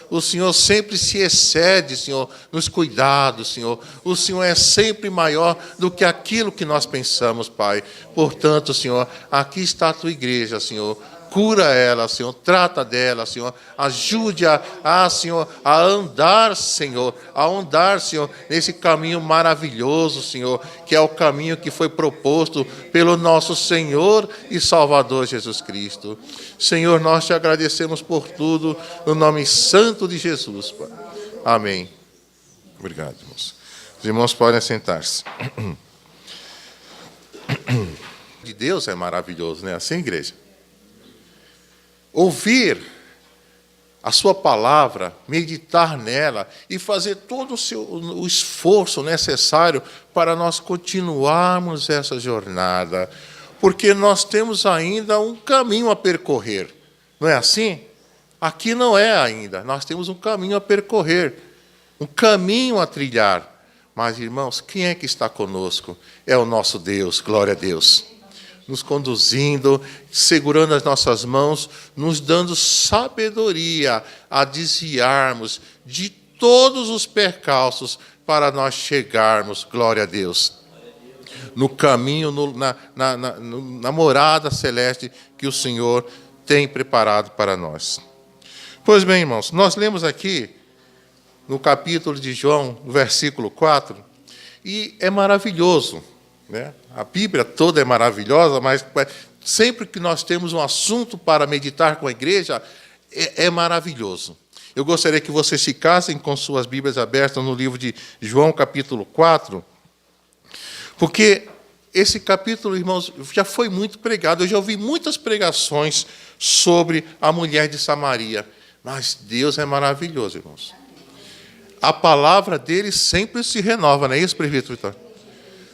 O Senhor sempre se excede, Senhor, nos cuidados, Senhor. O Senhor é sempre maior do que aquilo que nós pensamos, Pai. Portanto, Senhor, aqui está a tua igreja, Senhor. Cura ela, Senhor. Trata dela, Senhor. Ajude-a, Senhor, a andar, Senhor, nesse caminho maravilhoso, Senhor, que é o caminho que foi proposto pelo nosso Senhor e Salvador Jesus Cristo. Senhor, nós te agradecemos por tudo, no nome santo de Jesus, Pai. Amém. Obrigado, irmãos. Os irmãos podem sentar-se. De Deus é maravilhoso, não é assim, igreja? Ouvir a sua palavra, meditar nela e fazer todo o esforço necessário para nós continuarmos essa jornada. Porque nós temos ainda um caminho a percorrer. Não é assim? Aqui não é ainda. Nós temos um caminho a percorrer, um caminho a trilhar. Mas, irmãos, quem é que está conosco? É o nosso Deus, glória a Deus. Nos conduzindo, segurando as nossas mãos, nos dando sabedoria a desviarmos de todos os percalços para nós chegarmos, glória a Deus, no caminho, na morada celeste que o Senhor tem preparado para nós. Pois bem, irmãos, nós lemos aqui no capítulo de João, no versículo 4, e é maravilhoso, né? A Bíblia toda é maravilhosa, mas sempre que nós temos um assunto para meditar com a igreja, é maravilhoso. Eu gostaria que vocês ficassem com suas Bíblias abertas no livro de João, capítulo 4, porque esse capítulo, irmãos, já foi muito pregado. Eu já ouvi muitas pregações sobre a mulher de Samaria, mas Deus é maravilhoso, irmãos. A palavra dele sempre se renova, não é isso, presbítero Vitor?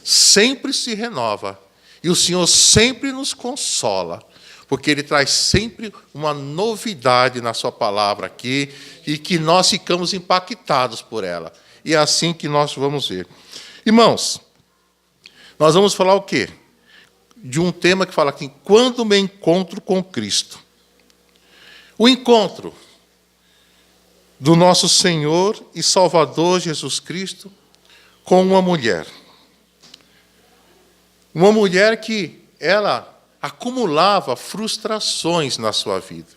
Sempre se renova. E o Senhor sempre nos consola, porque Ele traz sempre uma novidade na sua palavra aqui, e que nós ficamos impactados por ela. E é assim que nós vamos ver. Irmãos, nós vamos falar o quê? De um tema que fala aqui, quando me encontro com Cristo. O encontro do nosso Senhor e Salvador Jesus Cristo com uma mulher. Uma mulher que ela acumulava frustrações na sua vida.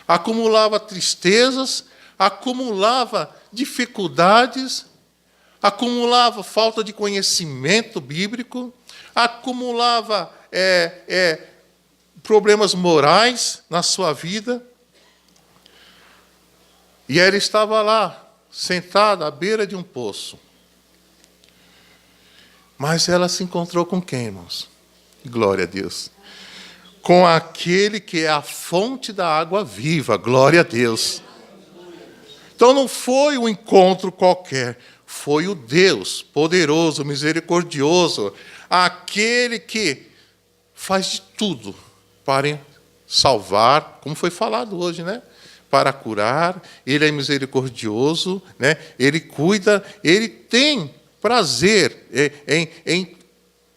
Acumulava tristezas, acumulava dificuldades, acumulava falta de conhecimento bíblico, acumulava problemas morais na sua vida. E ela estava lá, sentada à beira de um poço. Mas ela se encontrou com quem, irmãos? Glória a Deus. Com aquele que é a fonte da água viva. Glória a Deus. Então não foi um encontro qualquer. Foi o Deus poderoso, misericordioso. Aquele que faz de tudo para salvar, como foi falado hoje, né? Para curar. Ele é misericordioso, né? Ele cuida, ele tem prazer em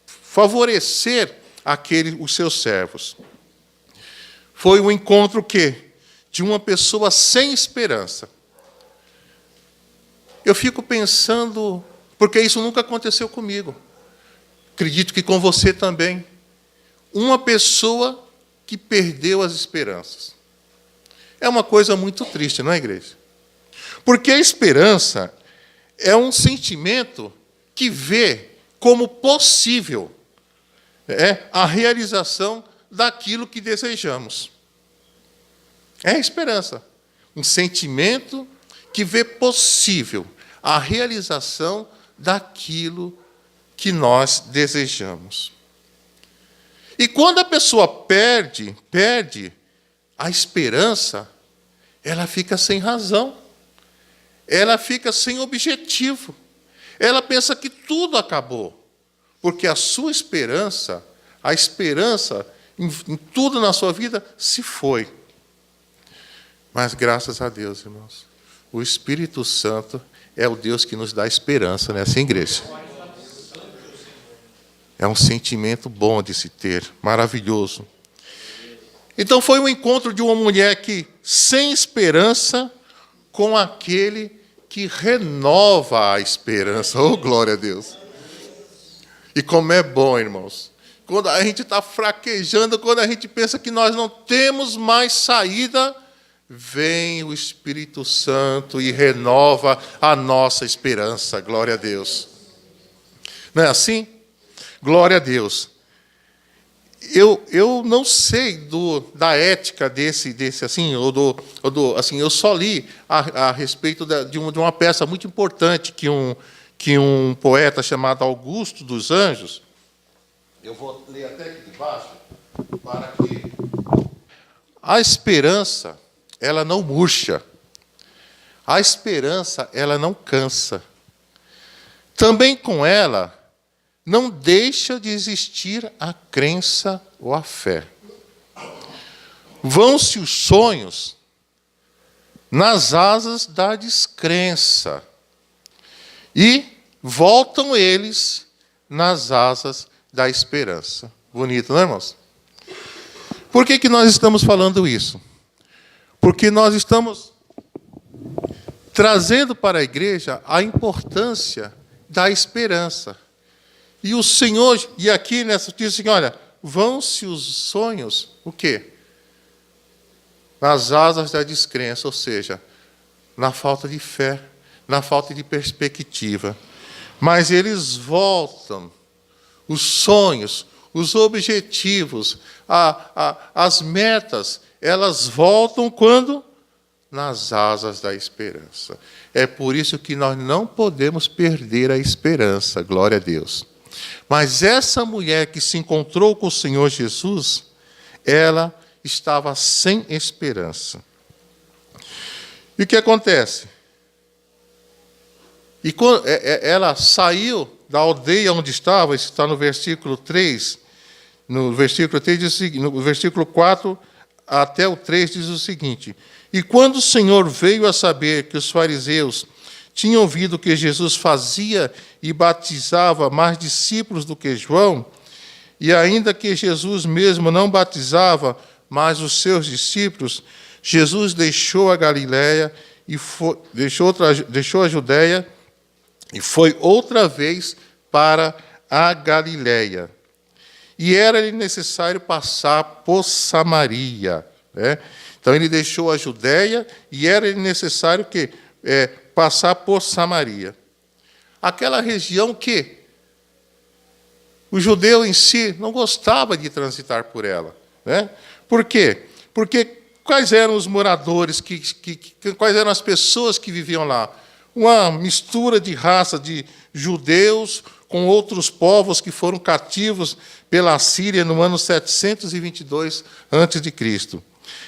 favorecer os seus servos. Foi um encontro de uma pessoa sem esperança. Eu fico pensando, porque isso nunca aconteceu comigo. Acredito que com você também. Uma pessoa que perdeu as esperanças. É uma coisa muito triste, não é, igreja? Porque a esperança é um sentimento que vê como possível a realização daquilo que desejamos. É a esperança. Um sentimento que vê possível a realização daquilo que nós desejamos. E quando a pessoa perde a esperança, ela fica sem razão. Ela fica sem objetivo. Ela pensa que tudo acabou. Porque a sua esperança, a esperança em tudo na sua vida se foi. Mas graças a Deus, irmãos, o Espírito Santo é o Deus que nos dá esperança, não é assim, igreja? É um sentimento bom de se ter, maravilhoso. Então foi um encontro de uma mulher que, sem esperança, com aquele que renova a esperança. Oh, glória a Deus! E como é bom, irmãos, quando a gente está fraquejando, quando a gente pensa que nós não temos mais saída, vem o Espírito Santo e renova a nossa esperança. Glória a Deus. Não é assim? Glória a Deus. Eu não sei da ética desse assim, assim, eu só li a respeito de uma peça muito importante que um poeta chamado Augusto dos Anjos, eu vou ler até aqui debaixo, para que a esperança, ela não murcha. A esperança, ela não cansa. Também com ela, não deixa de existir a crença ou a fé. Vão-se os sonhos nas asas da descrença e voltam eles nas asas da esperança. Bonito, não é, irmãos? Por que nós estamos falando isso? Porque nós estamos trazendo para a igreja a importância da esperança. E o Senhor, e aqui nessa diz assim, olha, vão-se os sonhos, o quê? Nas asas da descrença, ou seja, na falta de fé, na falta de perspectiva. Mas eles voltam, os sonhos, os objetivos, as metas, elas voltam quando? Nas asas da esperança. É por isso que nós não podemos perder a esperança, glória a Deus. Mas essa mulher que se encontrou com o Senhor Jesus, ela estava sem esperança. E o que acontece? E quando ela saiu da aldeia onde estava, isso está no versículo 3, no versículo 3 diz o seguinte, no versículo 4 até o 3 diz o seguinte: e quando o Senhor veio a saber que os fariseus tinham ouvido que Jesus fazia e batizava mais discípulos do que João, e ainda que Jesus mesmo não batizava, mas os seus discípulos, Jesus deixou a Galiléia e deixou a Judéia e foi outra vez para a Galiléia. E era-lhe necessário passar por Samaria, né? Então ele deixou a Judéia e era-lhe necessário passar por Samaria. Aquela região que o judeu em si não gostava de transitar por ela, né? Por quê? Porque quais eram os moradores, quais eram as pessoas que viviam lá? Uma mistura de raça de judeus com outros povos que foram cativos pela Síria no ano 722 a.C.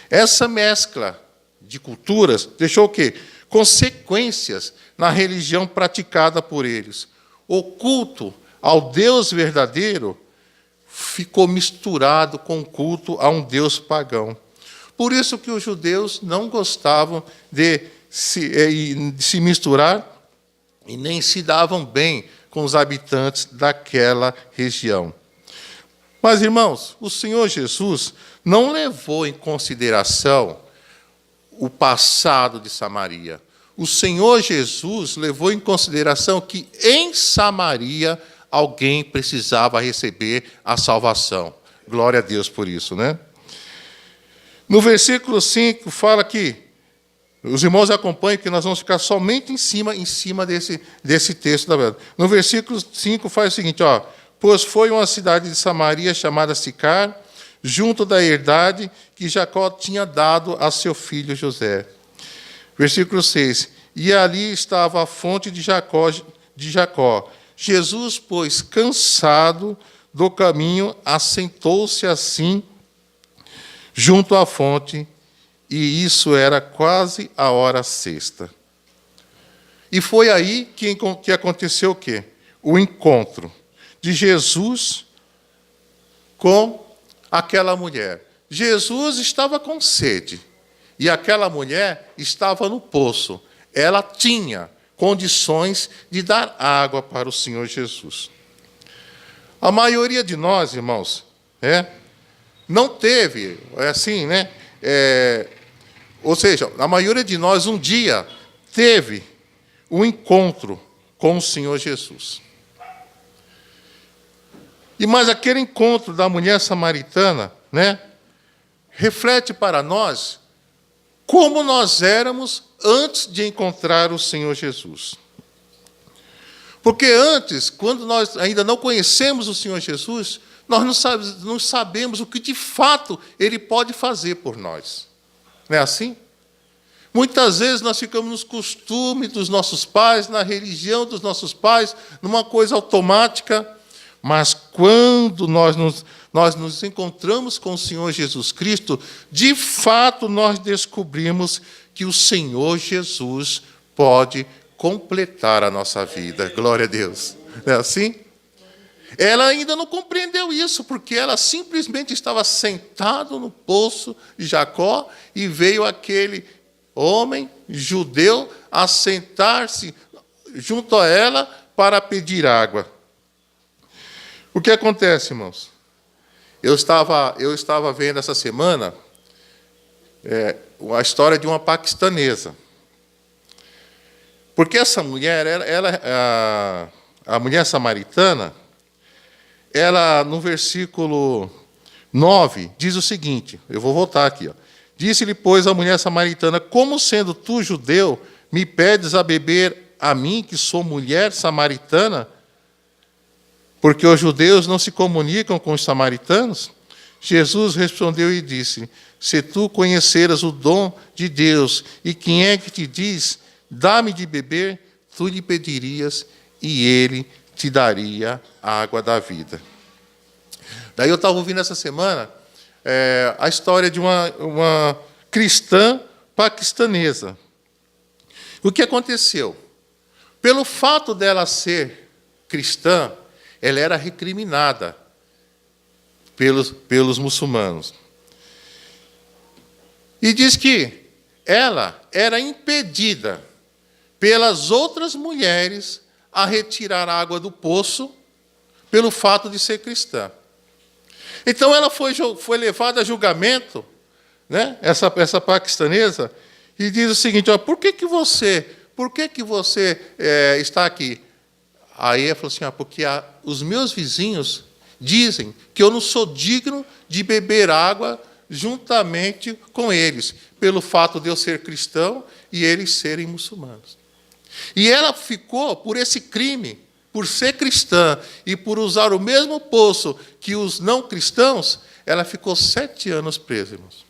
Essa mescla de culturas deixou o quê? Consequências na religião praticada por eles. O culto ao Deus verdadeiro ficou misturado com o culto a um Deus pagão. Por isso que os judeus não gostavam de se misturar e nem se davam bem com os habitantes daquela região. Mas, irmãos, o Senhor Jesus não levou em consideração o passado de Samaria. O Senhor Jesus levou em consideração que em Samaria alguém precisava receber a salvação. Glória a Deus por isso, né? No versículo 5 fala que, os irmãos acompanham que nós vamos ficar somente em cima desse texto da verdade. No versículo 5 faz o seguinte, ó, pois foi uma cidade de Samaria chamada Sicar, junto da herdade que Jacó tinha dado a seu filho José. Versículo 6, e ali estava a fonte de Jacó. Jesus, pois, cansado do caminho, assentou-se assim, junto à fonte, e isso era quase a hora sexta. E foi aí que aconteceu o quê? O encontro de Jesus com aquela mulher. Jesus estava com sede, e aquela mulher estava no poço. Ela tinha condições de dar água para o Senhor Jesus. A maioria de nós, irmãos, não teve, é assim, né? Ou seja, a maioria de nós um dia teve um encontro com o Senhor Jesus. Mas aquele encontro da mulher samaritana, né, reflete para nós como nós éramos antes de encontrar o Senhor Jesus. Porque antes, quando nós ainda não conhecemos o Senhor Jesus, nós não sabemos o que de fato Ele pode fazer por nós. Não é assim? Muitas vezes nós ficamos nos costumes dos nossos pais, na religião dos nossos pais, numa coisa automática. Mas quando nós nos encontramos com o Senhor Jesus Cristo, de fato nós descobrimos que o Senhor Jesus pode completar a nossa vida. Glória a Deus. Não é assim? Ela ainda não compreendeu isso, porque ela simplesmente estava sentada no poço de Jacó e veio aquele homem judeu a sentar-se junto a ela para pedir água. O que acontece, irmãos? Eu estava vendo essa semana a história de uma paquistanesa. Porque essa mulher, a mulher samaritana, ela, no versículo 9, diz o seguinte, eu vou voltar aqui. Disse-lhe, pois, a mulher samaritana, como sendo tu, judeu, me pedes a beber a mim, que sou mulher samaritana? Porque os judeus não se comunicam com os samaritanos? Jesus respondeu e disse, se tu conheceras o dom de Deus, e quem é que te diz, dá-me de beber, tu lhe pedirias, e ele te daria a água da vida. Daí eu estava ouvindo essa semana a história de uma cristã paquistanesa. O que aconteceu? Pelo fato dela ser cristã, ela era recriminada pelos muçulmanos. E diz que ela era impedida pelas outras mulheres a retirar a água do poço pelo fato de ser cristã. Então ela foi levada a julgamento, né? Essa paquistanesa, e diz o seguinte, por que você está aqui? Aí ela falou assim, porque os meus vizinhos dizem que eu não sou digno de beber água juntamente com eles, pelo fato de eu ser cristão e eles serem muçulmanos. E ela ficou, por esse crime, por ser cristã e por usar o mesmo poço que os não cristãos, ela ficou 7 anos presa, irmãos.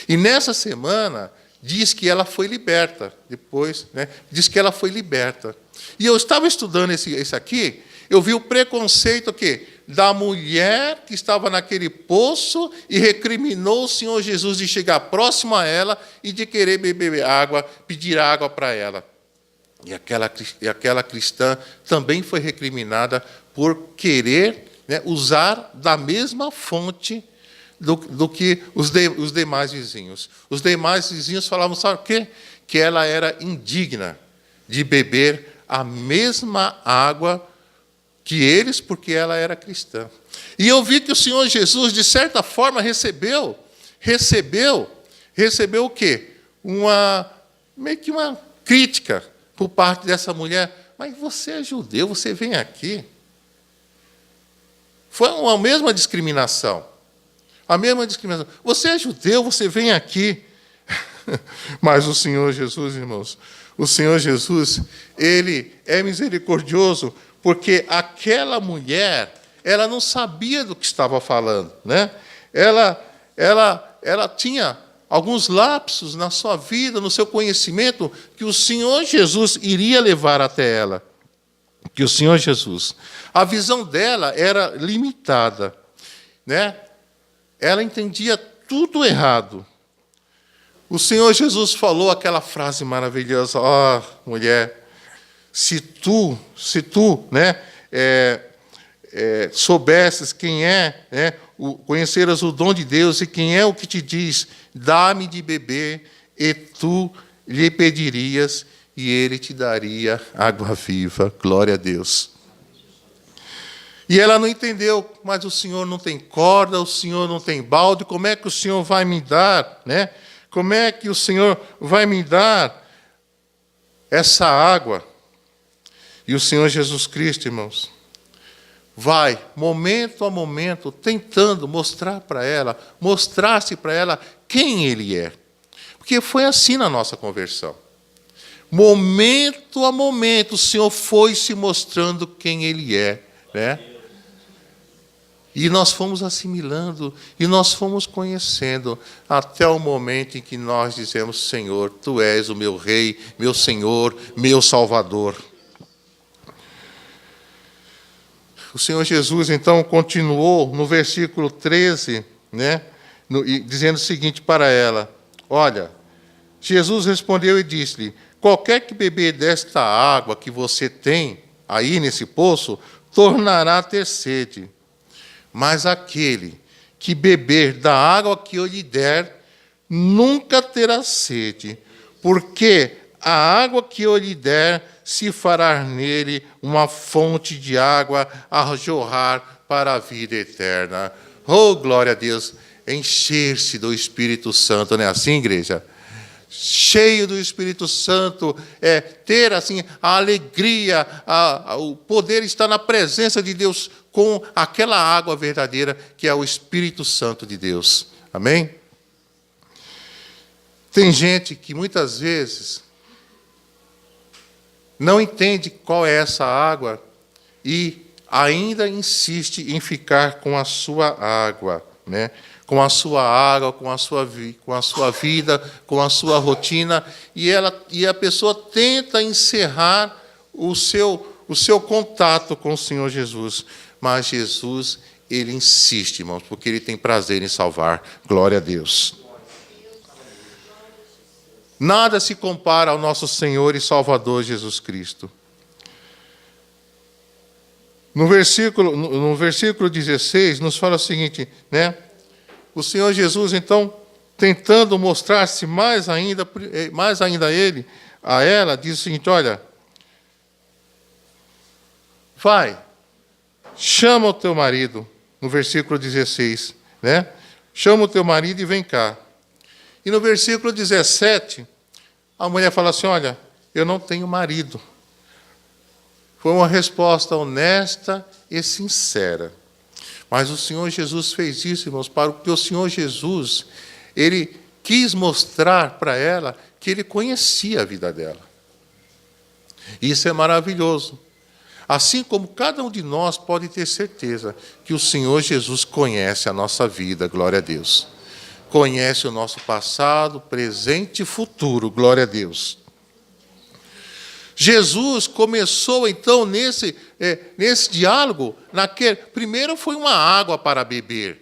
E nessa semana, diz que ela foi liberta. Depois, né, diz que ela foi liberta. E eu estava estudando esse aqui, eu vi o preconceito aqui, da mulher que estava naquele poço e recriminou o Senhor Jesus de chegar próximo a ela e de querer beber água, pedir água para ela. E aquela cristã também foi recriminada por querer, né, usar da mesma fonte do que os demais vizinhos. Os demais vizinhos falavam, sabe o quê? Que ela era indigna de beber a mesma água que eles, porque ela era cristã. E eu vi que o Senhor Jesus, de certa forma, recebeu o quê? Meio que uma crítica por parte dessa mulher. Mas você é judeu, você vem aqui. Foi a mesma discriminação. A mesma discriminação. Você é judeu, você vem aqui. Mas o Senhor Jesus, irmãos, o Senhor Jesus, Ele é misericordioso, porque aquela mulher, ela não sabia do que estava falando, né? Ela tinha alguns lapsos na sua vida, no seu conhecimento, que o Senhor Jesus iria levar até ela. Que o Senhor Jesus, a visão dela era limitada, né? Ela entendia tudo errado. O Senhor Jesus falou aquela frase maravilhosa, mulher, se tu, né, soubesses quem é, né, conheceras o dom de Deus e quem é o que te diz, dá-me de beber, e tu lhe pedirias, e ele te daria água viva. Glória a Deus. E ela não entendeu, mas o Senhor não tem corda, o Senhor não tem balde, como é que o Senhor vai me dar, né? Como é que o Senhor vai me dar essa água? E o Senhor Jesus Cristo, irmãos, vai, momento a momento, tentando mostrar para ela, mostrar-se para ela quem Ele é. Porque foi assim na nossa conversão. Momento a momento, o Senhor foi se mostrando quem Ele é, né? E nós fomos assimilando, e nós fomos conhecendo, até o momento em que nós dizemos: Senhor, Tu és o meu Rei, meu Senhor, meu Salvador. O Senhor Jesus, então, continuou no versículo 13, né, dizendo o seguinte para ela: olha, Jesus respondeu e disse-lhe: qualquer que beber desta água que você tem aí nesse poço, tornará a ter sede. Mas aquele que beber da água que eu lhe der, nunca terá sede, porque a água que eu lhe der se fará nele uma fonte de água a jorrar para a vida eterna. Oh, glória a Deus! Encher-se do Espírito Santo, não é assim, igreja? Cheio do Espírito Santo, ter assim a alegria, o poder estar na presença de Deus com aquela água verdadeira que é o Espírito Santo de Deus. Amém? Tem gente que muitas vezes não entende qual é essa água e ainda insiste em ficar com a sua água, né? Com a sua água, com a sua vida, com a sua rotina, e a pessoa tenta encerrar o seu contato com o Senhor Jesus. Mas Jesus, Ele insiste, irmãos, porque Ele tem prazer em salvar. Glória a Deus. Nada se compara ao nosso Senhor e Salvador Jesus Cristo. No versículo 16, nos fala o seguinte, né? O Senhor Jesus, então, tentando mostrar-se mais ainda a ela, diz o seguinte: olha, vai, chama o teu marido, no versículo 16, né? Chama o teu marido e vem cá. E no versículo 17, a mulher fala assim: olha, eu não tenho marido. Foi uma resposta honesta e sincera. Mas o Senhor Jesus fez isso, irmãos, porque o Senhor Jesus, Ele quis mostrar para ela que Ele conhecia a vida dela. Isso é maravilhoso. Assim como cada um de nós pode ter certeza que o Senhor Jesus conhece a nossa vida, glória a Deus. Conhece o nosso passado, presente e futuro, glória a Deus. Jesus começou, então, nesse diálogo, primeiro foi uma água para beber,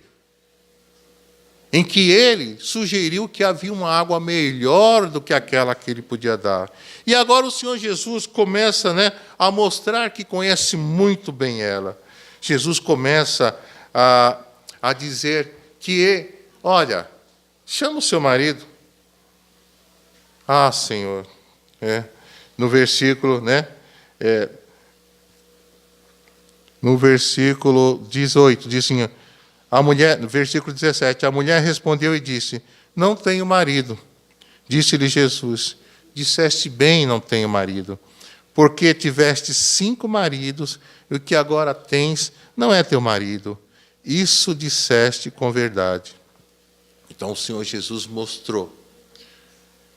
em que ele sugeriu que havia uma água melhor do que aquela que ele podia dar. E agora o Senhor Jesus começa, né, a mostrar que conhece muito bem ela. Jesus começa a dizer que, olha, chama o seu marido. Ah, Senhor, no versículo, né? No versículo 18, diz assim, no versículo 17, a mulher respondeu e disse: não tenho marido. Disse-lhe Jesus: disseste bem, não tenho marido, porque tiveste 5 maridos, e o que agora tens não é teu marido. Isso disseste com verdade. Então o Senhor Jesus mostrou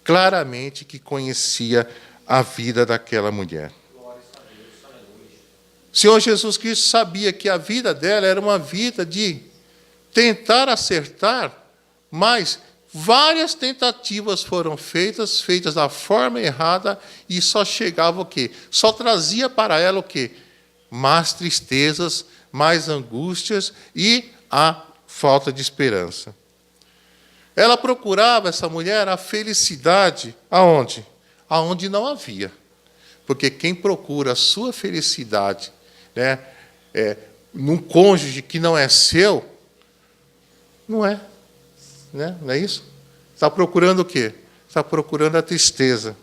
claramente que conhecia a vida daquela mulher. O Senhor Jesus Cristo sabia que a vida dela era uma vida de tentar acertar, mas várias tentativas foram feitas da forma errada, e só chegava o quê? Só trazia para ela o quê? Mais tristezas, mais angústias e a falta de esperança. Ela procurava, essa mulher, a felicidade aonde? Aonde não havia. Porque quem procura a sua felicidade, né, num cônjuge que não é seu, não é. Né? Não é isso? Está procurando o quê? Está procurando a tristeza.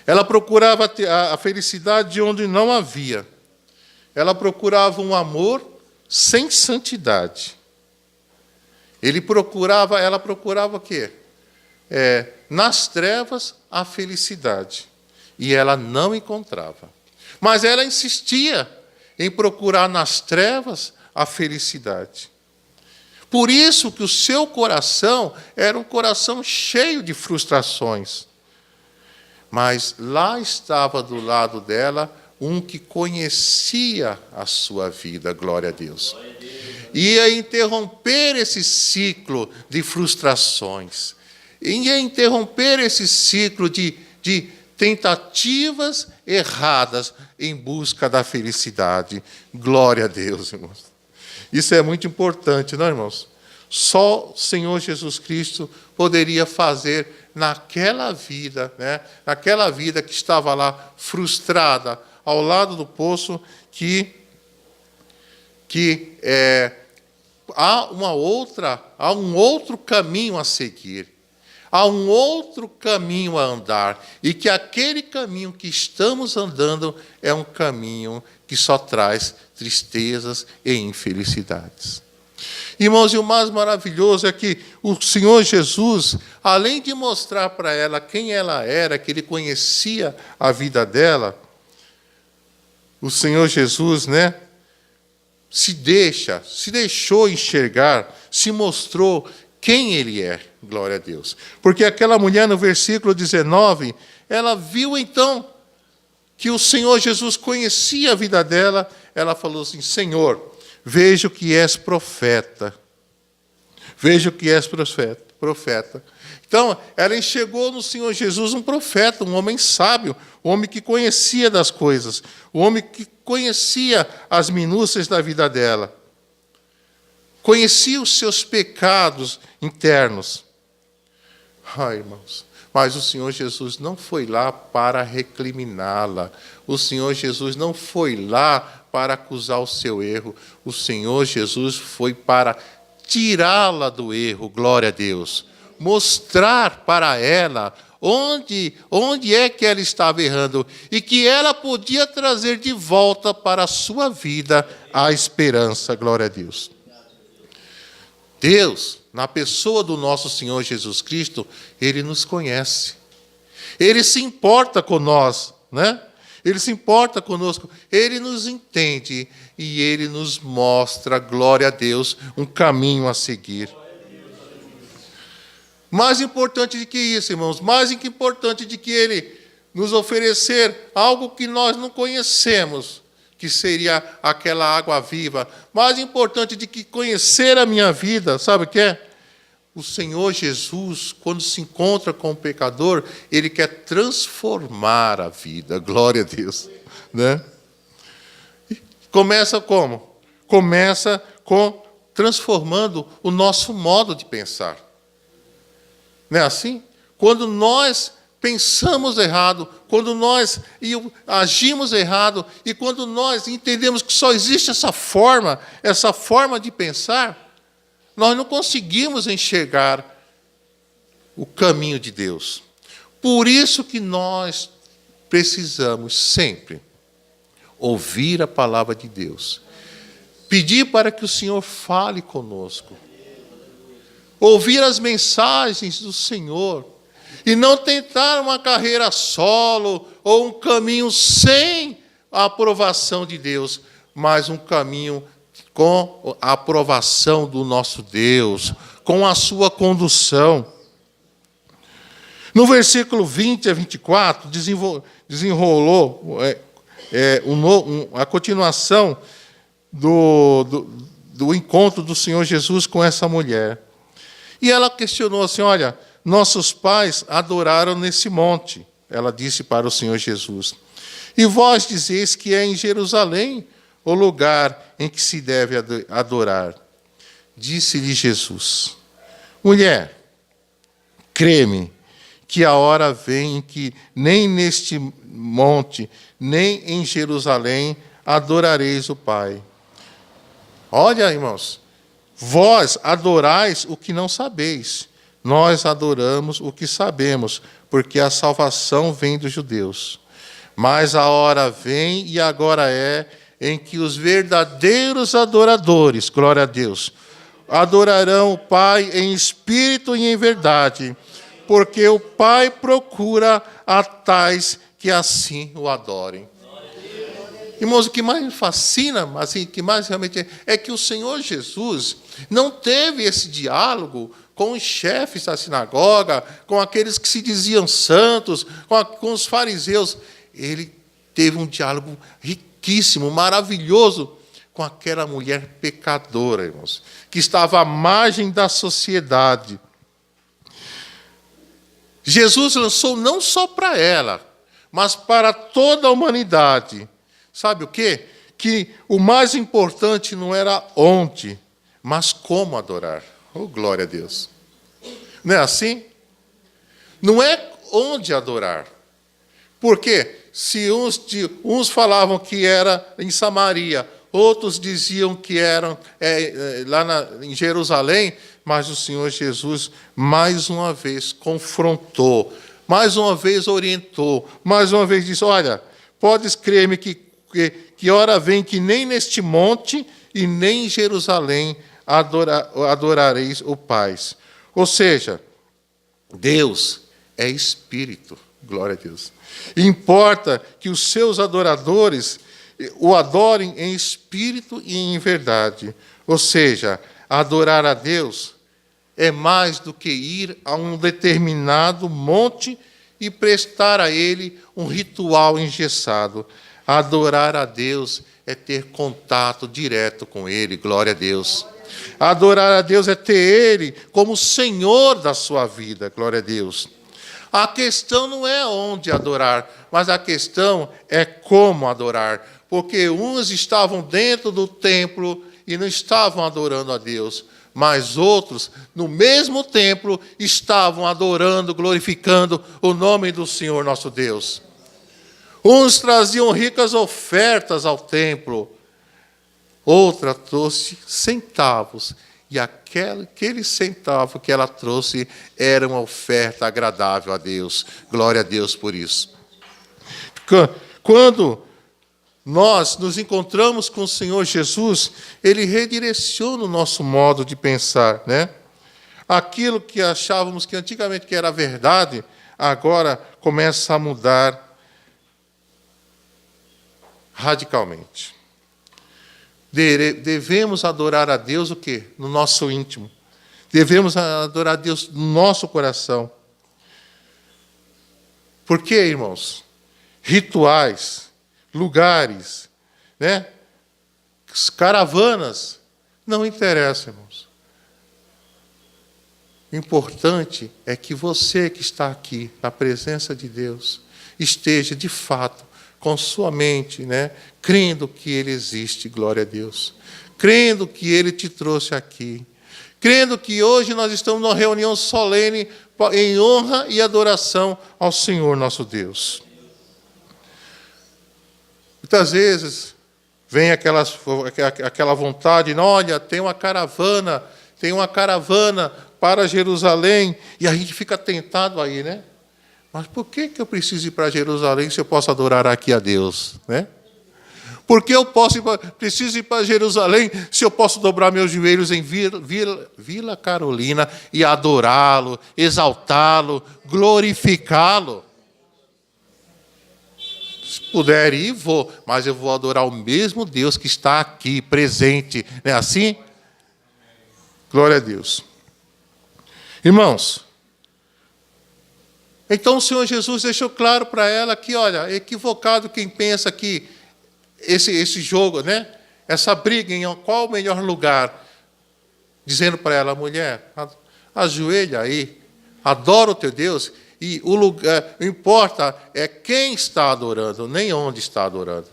Ela procurava a felicidade de onde não havia. Ela procurava um amor sem santidade. Ela procurava o quê? Nas trevas, a felicidade. E ela não encontrava. Mas ela insistia em procurar nas trevas a felicidade. Por isso que o seu coração era um coração cheio de frustrações. Mas lá estava do lado dela um que conhecia a sua vida, glória a Deus. Ia interromper esse ciclo de frustrações. Ia interromper esse ciclo de tentativas erradas em busca da felicidade. Glória a Deus, irmãos. Isso é muito importante, não, irmãos? Só o Senhor Jesus Cristo poderia fazer naquela vida, né? Naquela vida que estava lá frustrada, ao lado do poço, que há um outro caminho a seguir, há um outro caminho a andar, e que aquele caminho que estamos andando é um caminho que só traz tristezas e infelicidades. Irmãos, e o mais maravilhoso é que o Senhor Jesus, além de mostrar para ela quem ela era, que Ele conhecia a vida dela, o Senhor Jesus, né, se deixou enxergar, se mostrou quem Ele é, glória a Deus. Porque aquela mulher, no versículo 19, ela viu então que o Senhor Jesus conhecia a vida dela, ela falou assim: Senhor, vejo que és profeta. Vejo que és profeta. Então, ela enxergou no Senhor Jesus um profeta, um homem sábio, um homem que conhecia das coisas, um homem que conhecia as minúcias da vida dela. Conhecia os seus pecados internos. Irmãos, mas o Senhor Jesus não foi lá para recriminá-la. O Senhor Jesus não foi lá para acusar o seu erro. O Senhor Jesus foi para tirá-la do erro, glória a Deus. Mostrar para ela onde é que ela estava errando e que ela podia trazer de volta para a sua vida a esperança, glória a Deus. Deus, na pessoa do nosso Senhor Jesus Cristo, Ele nos conhece. Ele se importa com nós, né? Ele se importa conosco, Ele nos entende e Ele nos mostra, glória a Deus, um caminho a seguir. Mais importante do que isso, irmãos, mais importante do que Ele nos oferecer algo que nós não conhecemos, que seria aquela água viva. Mais importante do que conhecer a minha vida, sabe o que é? O Senhor Jesus, quando se encontra com o pecador, Ele quer transformar a vida. Glória a Deus. Né? Começa como? Começa transformando o nosso modo de pensar. Não é assim? Quando nós pensamos errado, quando nós agimos errado, e quando nós entendemos que só existe essa forma de pensar, nós não conseguimos enxergar o caminho de Deus. Por isso que nós precisamos sempre ouvir a palavra de Deus. Pedir para que o Senhor fale conosco. Ouvir as mensagens do Senhor. E não tentar uma carreira solo ou um caminho sem a aprovação de Deus, mas um caminho com a aprovação do nosso Deus, com a sua condução. No versículo 20 a 24, desenrolou a continuação do encontro do Senhor Jesus com essa mulher. E ela questionou assim: olha, nossos pais adoraram nesse monte, ela disse para o Senhor Jesus. E vós dizeis que é em Jerusalém o lugar em que se deve adorar. Disse-lhe Jesus: mulher, crê-me, que a hora vem em que nem neste monte, nem em Jerusalém adorareis o Pai. Olha, irmãos, vós adorais o que não sabeis, nós adoramos o que sabemos, porque a salvação vem dos judeus. Mas a hora vem, e agora é, em que os verdadeiros adoradores, glória a Deus, adorarão o Pai em espírito e em verdade, porque o Pai procura a tais que assim o adorem. Irmãos, o que mais me fascina, assim, que mais realmente é que o Senhor Jesus não teve esse diálogo com os chefes da sinagoga, com aqueles que se diziam santos, com os fariseus. Ele teve um diálogo riquíssimo, maravilhoso, com aquela mulher pecadora, irmãos, que estava à margem da sociedade. Jesus lançou não só para ela, mas para toda a humanidade. Sabe o quê? Que o mais importante não era onde, mas como adorar. Oh, glória a Deus. Não é assim? Não é onde adorar. Porque se uns falavam que era em Samaria, outros diziam que eram em Jerusalém, mas o Senhor Jesus, mais uma vez, confrontou, mais uma vez orientou, mais uma vez disse, olha, podes crer-me que hora vem que nem neste monte e nem em Jerusalém adorareis o Pai. Ou seja, Deus é Espírito, glória a Deus. Importa que os seus adoradores o adorem em espírito e em verdade. Ou seja, adorar a Deus é mais do que ir a um determinado monte e prestar a Ele um ritual engessado. Adorar a Deus é ter contato direto com Ele, glória a Deus. Adorar a Deus é ter Ele como Senhor da sua vida, glória a Deus. A questão não é onde adorar, mas a questão é como adorar. Porque uns estavam dentro do templo e não estavam adorando a Deus, mas outros, no mesmo templo, estavam adorando, glorificando o nome do Senhor nosso Deus. Uns traziam ricas ofertas ao templo, outra trouxe centavos, e aquele centavo que ela trouxe era uma oferta agradável a Deus. Glória a Deus por isso. Quando nós nos encontramos com o Senhor Jesus, Ele redireciona o nosso modo de pensar, né? Aquilo que achávamos que antigamente que era verdade, agora começa a mudar radicalmente. Devemos adorar a Deus o quê? No nosso íntimo. Devemos adorar a Deus no nosso coração. Por quê, irmãos? Rituais, lugares, né? Caravanas, não interessa, irmãos. O importante é que você que está aqui, na presença de Deus, esteja, de fato, com sua mente, né, crendo que Ele existe, glória a Deus. Crendo que Ele te trouxe aqui. Crendo que hoje nós estamos numa reunião solene em honra e adoração ao Senhor nosso Deus. Muitas vezes vem aquela vontade, olha, tem uma caravana para Jerusalém, e a gente fica tentado aí, né? Mas por que eu preciso ir para Jerusalém se eu posso adorar aqui a Deus, né? Por que eu preciso ir para Jerusalém se eu posso dobrar meus joelhos em Vila Carolina e adorá-lo, exaltá-lo, glorificá-lo? Se puder ir, vou, mas eu vou adorar o mesmo Deus que está aqui, presente. Não é assim? Glória a Deus. Irmãos, então o Senhor Jesus deixou claro para ela que, olha, é equivocado quem pensa que esse jogo, né? Essa briga em qual o melhor lugar, dizendo para ela, mulher, ajoelha aí, adora o teu Deus, e o lugar, não importa é quem está adorando, nem onde está adorando.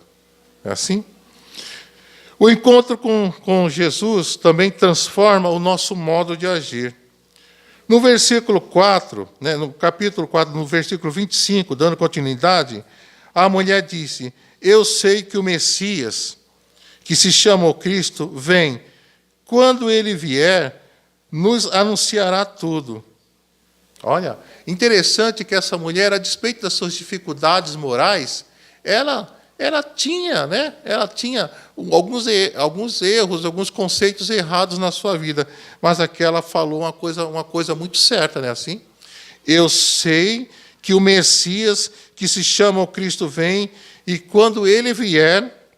É assim? O encontro com Jesus também transforma o nosso modo de agir. No versículo 4, né, no capítulo 4, no versículo 25, dando continuidade, a mulher disse, eu sei que o Messias, que se chama o Cristo, vem. Quando ele vier, nos anunciará tudo. Olha, interessante que essa mulher, a despeito das suas dificuldades morais, ela ela tinha, né? Ela tinha alguns erros, alguns conceitos errados na sua vida, mas aquela falou uma coisa muito certa, né? Assim, eu sei que o Messias, que se chama o Cristo, vem, e quando ele vier,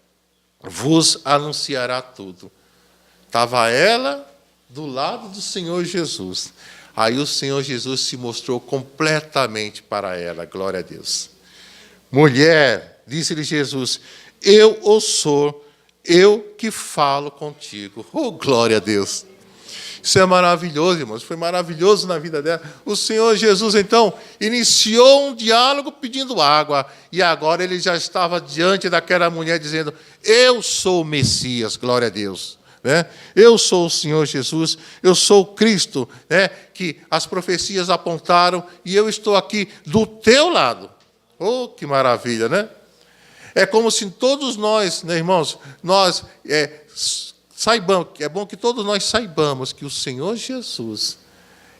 vos anunciará tudo. Estava ela do lado do Senhor Jesus. Aí o Senhor Jesus se mostrou completamente para ela. Glória a Deus. Mulher, disse-lhe Jesus, eu o sou, eu que falo contigo. Oh, glória a Deus. Isso é maravilhoso, irmãos. Foi maravilhoso na vida dela. O Senhor Jesus, então, iniciou um diálogo pedindo água. E agora ele já estava diante daquela mulher dizendo, eu sou o Messias, glória a Deus. Né? Eu sou o Senhor Jesus, eu sou o Cristo, né? Que as profecias apontaram, e eu estou aqui do teu lado. Oh, que maravilha, né? É como se todos nós, né, irmãos, nós saibamos, é bom que todos nós saibamos que o Senhor Jesus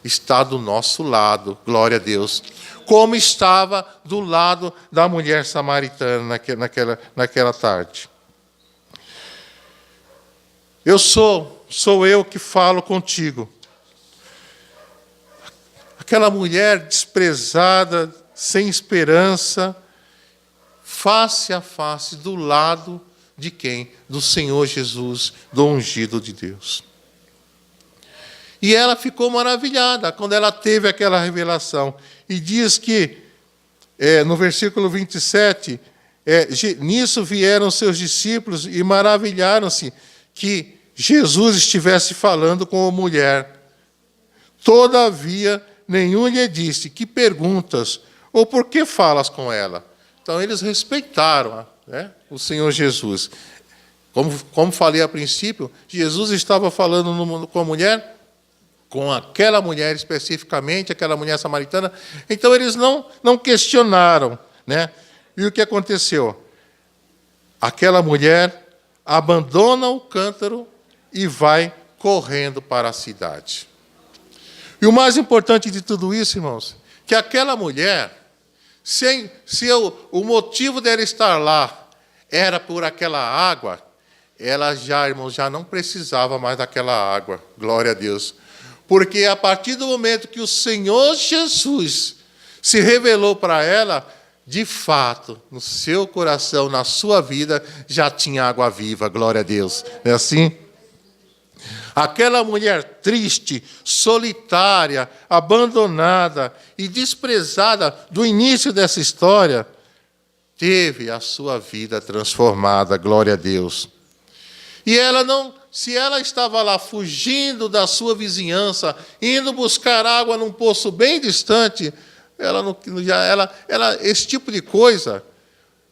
está do nosso lado, glória a Deus, como estava do lado da mulher samaritana naquela tarde. Sou eu que falo contigo. Aquela mulher desprezada, sem esperança, face a face, do lado de quem? Do Senhor Jesus, do ungido de Deus. E ela ficou maravilhada quando ela teve aquela revelação. E diz que, no versículo 27, nisso vieram seus discípulos e maravilharam-se que Jesus estivesse falando com a mulher. Todavia, nenhum lhe disse, que perguntas, ou por que falas com ela? Então, eles respeitaram, né, o Senhor Jesus. Como falei a princípio, Jesus estava falando com a mulher, com aquela mulher especificamente, aquela mulher samaritana. Então, eles não questionaram, né? E o que aconteceu? Aquela mulher abandona o cântaro e vai correndo para a cidade. E o mais importante de tudo isso, irmãos, que aquela mulher, se o motivo dela estar lá era por aquela água, ela já, irmãos, já não precisava mais daquela água. Glória a Deus. Porque a partir do momento que o Senhor Jesus se revelou para ela, de fato, no seu coração, na sua vida, já tinha água viva. Glória a Deus. Não é assim? Aquela mulher triste, solitária, abandonada e desprezada do início dessa história, teve a sua vida transformada, glória a Deus. E ela se ela estava lá fugindo da sua vizinhança, indo buscar água num poço bem distante, esse tipo de coisa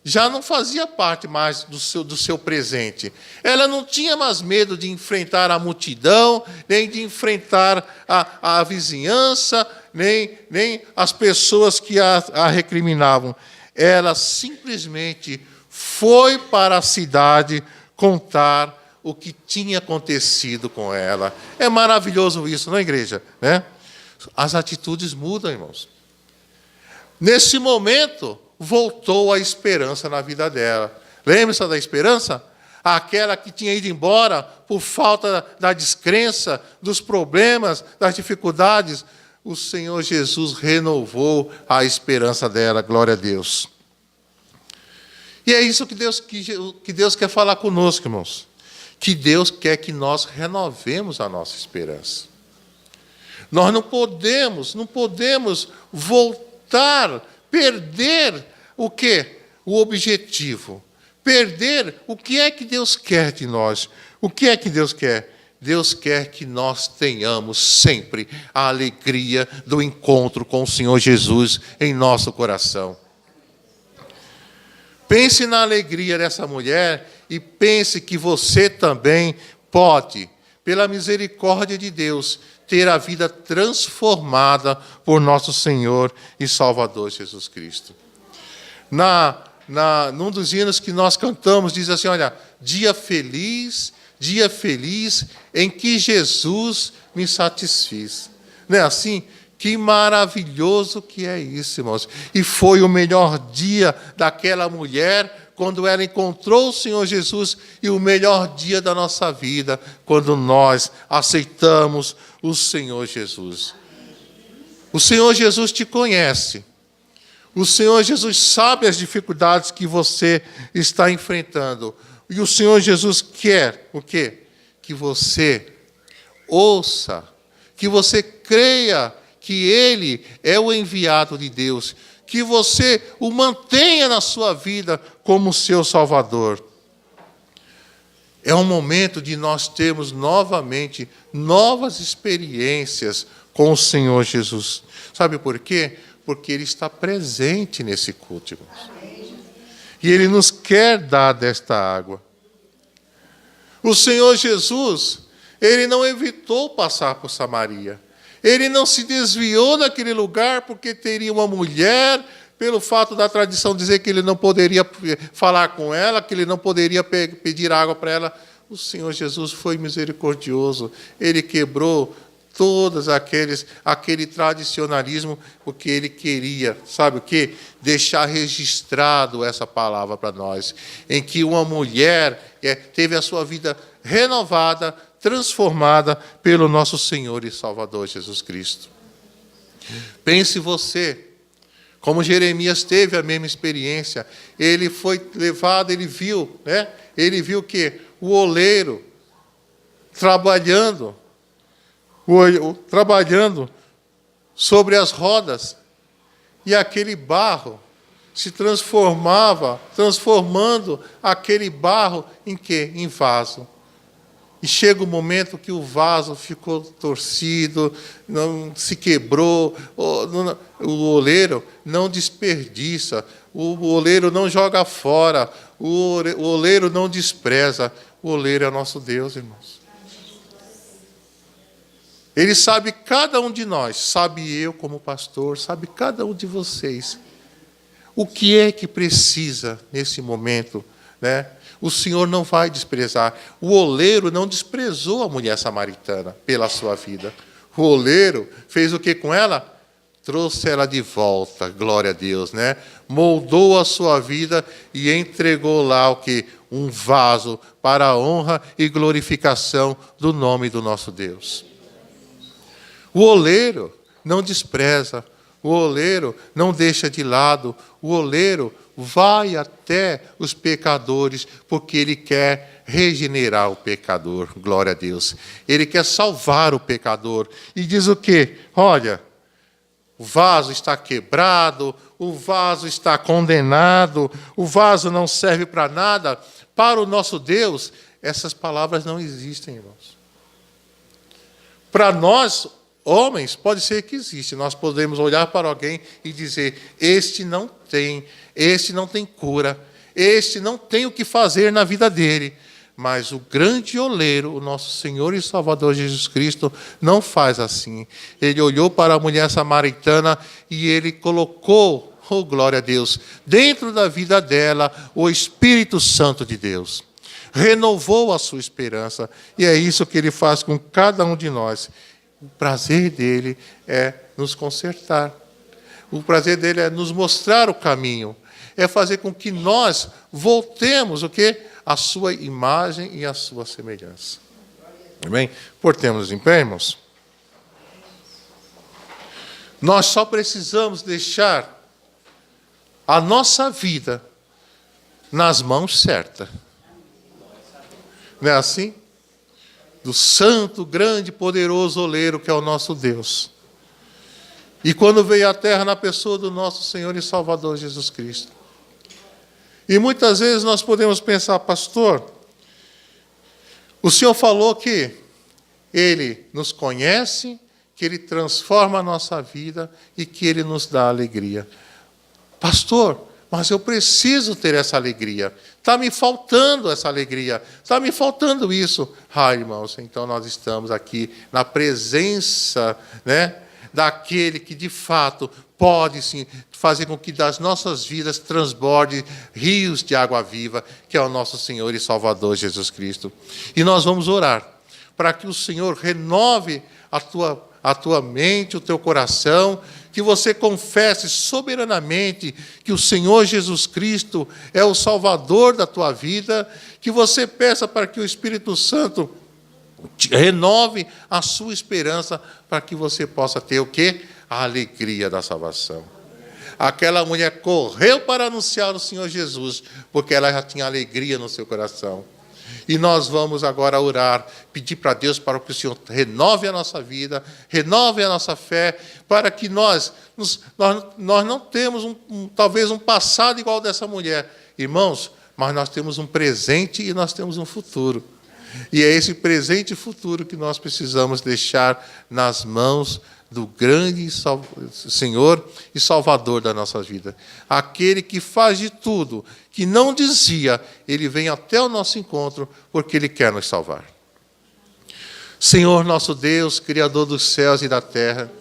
já não fazia parte mais do seu presente. Ela não tinha mais medo de enfrentar a multidão, nem de enfrentar a vizinhança, nem as pessoas que a recriminavam. Ela simplesmente foi para a cidade contar o que tinha acontecido com ela. É maravilhoso isso, não é, igreja? Né? As atitudes mudam, irmãos. Nesse momento, voltou a esperança na vida dela. Lembra-se da esperança? Aquela que tinha ido embora por falta da descrença, dos problemas, das dificuldades. O Senhor Jesus renovou a esperança dela, glória a Deus. E é isso que Deus quer falar conosco, irmãos. Que Deus quer que nós renovemos a nossa esperança. Nós não podemos voltar, perder o quê? O objetivo. Perder o que é que Deus quer de nós. O que é que Deus quer? Deus quer que nós tenhamos sempre a alegria do encontro com o Senhor Jesus em nosso coração. Pense na alegria dessa mulher e pense que você também pode, pela misericórdia de Deus, ter a vida transformada por nosso Senhor e Salvador Jesus Cristo. Num dos hinos que nós cantamos, diz assim, olha, dia feliz em que Jesus me satisfiz. Não é assim? Que maravilhoso que é isso, irmãos. E foi o melhor dia daquela mulher quando ela encontrou o Senhor Jesus, e o melhor dia da nossa vida, quando nós aceitamos o Senhor Jesus. O Senhor Jesus te conhece. O Senhor Jesus sabe as dificuldades que você está enfrentando. E o Senhor Jesus quer o quê? Que você ouça, que você creia que Ele é o enviado de Deus, que você o mantenha na sua vida como seu Salvador. É um momento de nós termos novamente novas experiências com o Senhor Jesus. Sabe por quê? Porque Ele está presente nesse culto, irmãos. E Ele nos quer dar desta água. O Senhor Jesus, Ele não evitou passar por Samaria. Ele não se desviou daquele lugar porque teria uma mulher, pelo fato da tradição dizer que ele não poderia falar com ela, que ele não poderia pedir água para ela. O Senhor Jesus foi misericordioso. Ele quebrou todos aquele tradicionalismo, porque ele queria, sabe o quê? Deixar registrado essa palavra para nós, em que uma mulher teve a sua vida renovada, transformada pelo nosso Senhor e Salvador Jesus Cristo. Pense você, como Jeremias teve a mesma experiência. Ele foi levado, ele viu que o oleiro trabalhando sobre as rodas, e aquele barro se transformando aquele barro em quê? Em vaso. E chega o momento que o vaso ficou torcido, não se quebrou. O oleiro não desperdiça, o oleiro não joga fora, o oleiro não despreza. O oleiro é nosso Deus, irmãos. Ele sabe cada um de nós, sabe eu como pastor, sabe cada um de vocês. O que é que precisa nesse momento, né? O Senhor não vai desprezar. O oleiro não desprezou a mulher samaritana pela sua vida. O oleiro fez o que com ela? Trouxe ela de volta, glória a Deus, né? Moldou a sua vida e entregou lá o que? Um vaso para a honra e glorificação do nome do nosso Deus. O oleiro não despreza, o oleiro não deixa de lado, o oleiro vai até os pecadores, porque ele quer regenerar o pecador, glória a Deus. Ele quer salvar o pecador. E diz o quê? Olha, o vaso está quebrado, o vaso está condenado, o vaso não serve para nada. Para o nosso Deus, essas palavras não existem, irmãos. Para nós, homens, pode ser que existe. Nós podemos olhar para alguém e dizer, este não tem cura, este não tem o que fazer na vida dele. Mas o grande oleiro, o nosso Senhor e Salvador Jesus Cristo, não faz assim. Ele olhou para a mulher samaritana e ele colocou, oh glória a Deus, dentro da vida dela o Espírito Santo de Deus. Renovou a sua esperança. E é isso que ele faz com cada um de nós. O prazer dele é nos consertar. O prazer dele é nos mostrar o caminho. É fazer com que nós voltemos o quê? A sua imagem e a sua semelhança. Amém? Portemos em pé, irmãos. Nós só precisamos deixar a nossa vida nas mãos certas. Não é assim? Do santo, grande, poderoso oleiro que é o nosso Deus. E quando veio à terra na pessoa do nosso Senhor e Salvador Jesus Cristo. E muitas vezes nós podemos pensar, pastor, o Senhor falou que Ele nos conhece, que Ele transforma a nossa vida e que Ele nos dá alegria. Pastor, mas eu preciso ter essa alegria. Está me faltando essa alegria. Está me faltando isso. Irmãos, então nós estamos aqui na presença, né, daquele que de fato pode sim fazer com que das nossas vidas transborde rios de água viva, que é o nosso Senhor e Salvador Jesus Cristo. E nós vamos orar para que o Senhor renove a tua mente, o teu coração, que você confesse soberanamente que o Senhor Jesus Cristo é o Salvador da tua vida, que você peça para que o Espírito Santo renove a sua esperança para que você possa ter o quê? A alegria da salvação. Aquela mulher correu para anunciar o Senhor Jesus, porque ela já tinha alegria no seu coração. E nós vamos agora orar, pedir para Deus para que o Senhor renove a nossa vida, renove a nossa fé, para que nós não temos talvez um passado igual dessa mulher, irmãos, mas nós temos um presente e nós temos um futuro. E é esse presente e futuro que nós precisamos deixar nas mãos do grande Senhor e Salvador da nossa vida. Aquele que faz de tudo, que não dizia, Ele vem até o nosso encontro, porque Ele quer nos salvar. Senhor nosso Deus, Criador dos céus e da terra,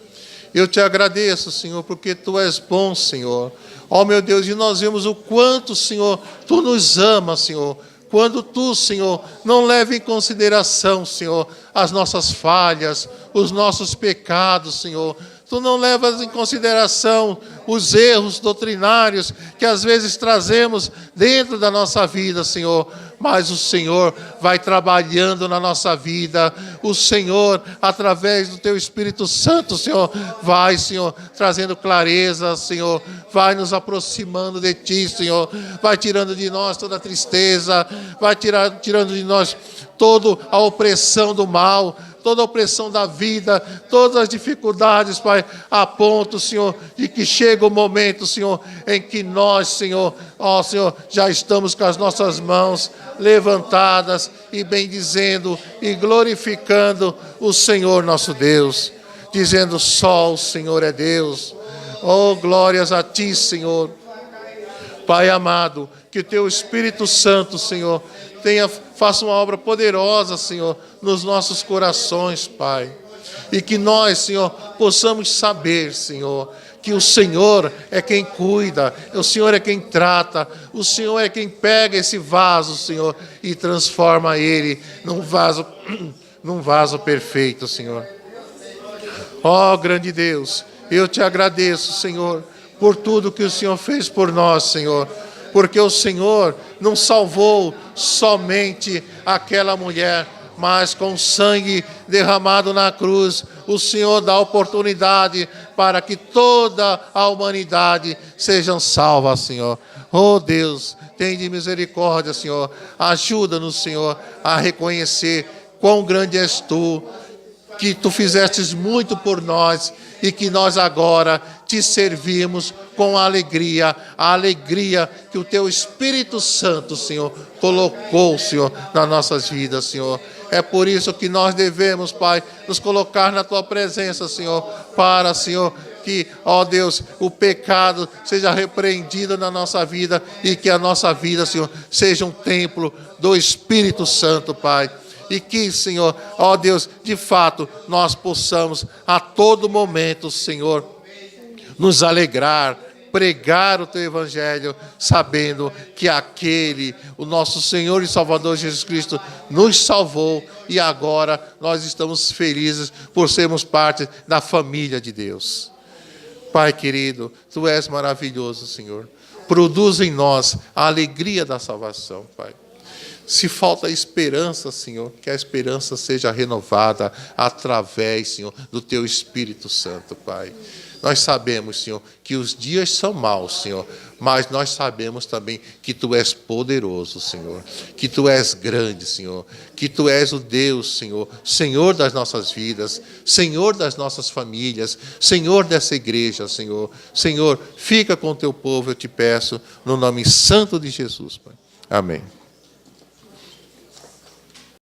eu te agradeço, Senhor, porque Tu és bom, Senhor. Ó meu Deus, e nós vemos o quanto, Senhor, Tu nos amas, Senhor, quando Tu, Senhor, não leva em consideração, Senhor, as nossas falhas, os nossos pecados, Senhor. Tu não levas em consideração os erros doutrinários que às vezes trazemos dentro da nossa vida, Senhor. Mas o Senhor vai trabalhando na nossa vida. O Senhor, através do Teu Espírito Santo, Senhor, vai, Senhor, trazendo clareza, Senhor. Vai nos aproximando de Ti, Senhor. Vai tirando de nós toda a tristeza. Vai tirando de nós toda a opressão do mal, toda a opressão da vida, todas as dificuldades, Pai, a ponto, Senhor, de que chega o momento, Senhor, em que nós, Senhor, ó Senhor, já estamos com as nossas mãos levantadas e bendizendo e glorificando o Senhor nosso Deus, dizendo só o Senhor é Deus. Oh, glórias a Ti, Senhor. Pai amado, que o Teu Espírito Santo, Senhor, faça uma obra poderosa, Senhor, nos nossos corações, Pai. E que nós, Senhor, possamos saber, Senhor, que o Senhor é quem cuida, o Senhor é quem trata, o Senhor é quem pega esse vaso, Senhor, e transforma ele num vaso perfeito, Senhor. Ó, grande Deus, eu te agradeço, Senhor, por tudo que o Senhor fez por nós, Senhor, porque o Senhor não salvou somente aquela mulher, mas com sangue derramado na cruz, o Senhor dá oportunidade para que toda a humanidade seja salva, Senhor. Oh Deus, tem de misericórdia, Senhor. Ajuda-nos, Senhor, a reconhecer quão grande és Tu, que Tu fizestes muito por nós e que nós agora Te servimos com alegria, a alegria que o Teu Espírito Santo, Senhor, colocou, Senhor, nas nossas vidas, Senhor. É por isso que nós devemos, Pai, nos colocar na Tua presença, Senhor, para, Senhor, que, ó Deus, o pecado seja repreendido na nossa vida e que a nossa vida, Senhor, seja um templo do Espírito Santo, Pai. E que, Senhor, ó Deus, de fato, nós possamos a todo momento, Senhor, nos alegrar, pregar o Teu Evangelho, sabendo que o nosso Senhor e Salvador Jesus Cristo, nos salvou e agora nós estamos felizes por sermos parte da família de Deus. Pai querido, Tu és maravilhoso, Senhor. Produz em nós a alegria da salvação, Pai. Se falta esperança, Senhor, que a esperança seja renovada através, Senhor, do Teu Espírito Santo, Pai. Nós sabemos, Senhor, que os dias são maus, Senhor, mas nós sabemos também que Tu és poderoso, Senhor, que Tu és grande, Senhor, que Tu és o Deus, Senhor, Senhor das nossas vidas, Senhor das nossas famílias, Senhor dessa igreja, Senhor. Senhor, fica com o Teu povo, eu te peço, no nome santo de Jesus, Pai. Amém.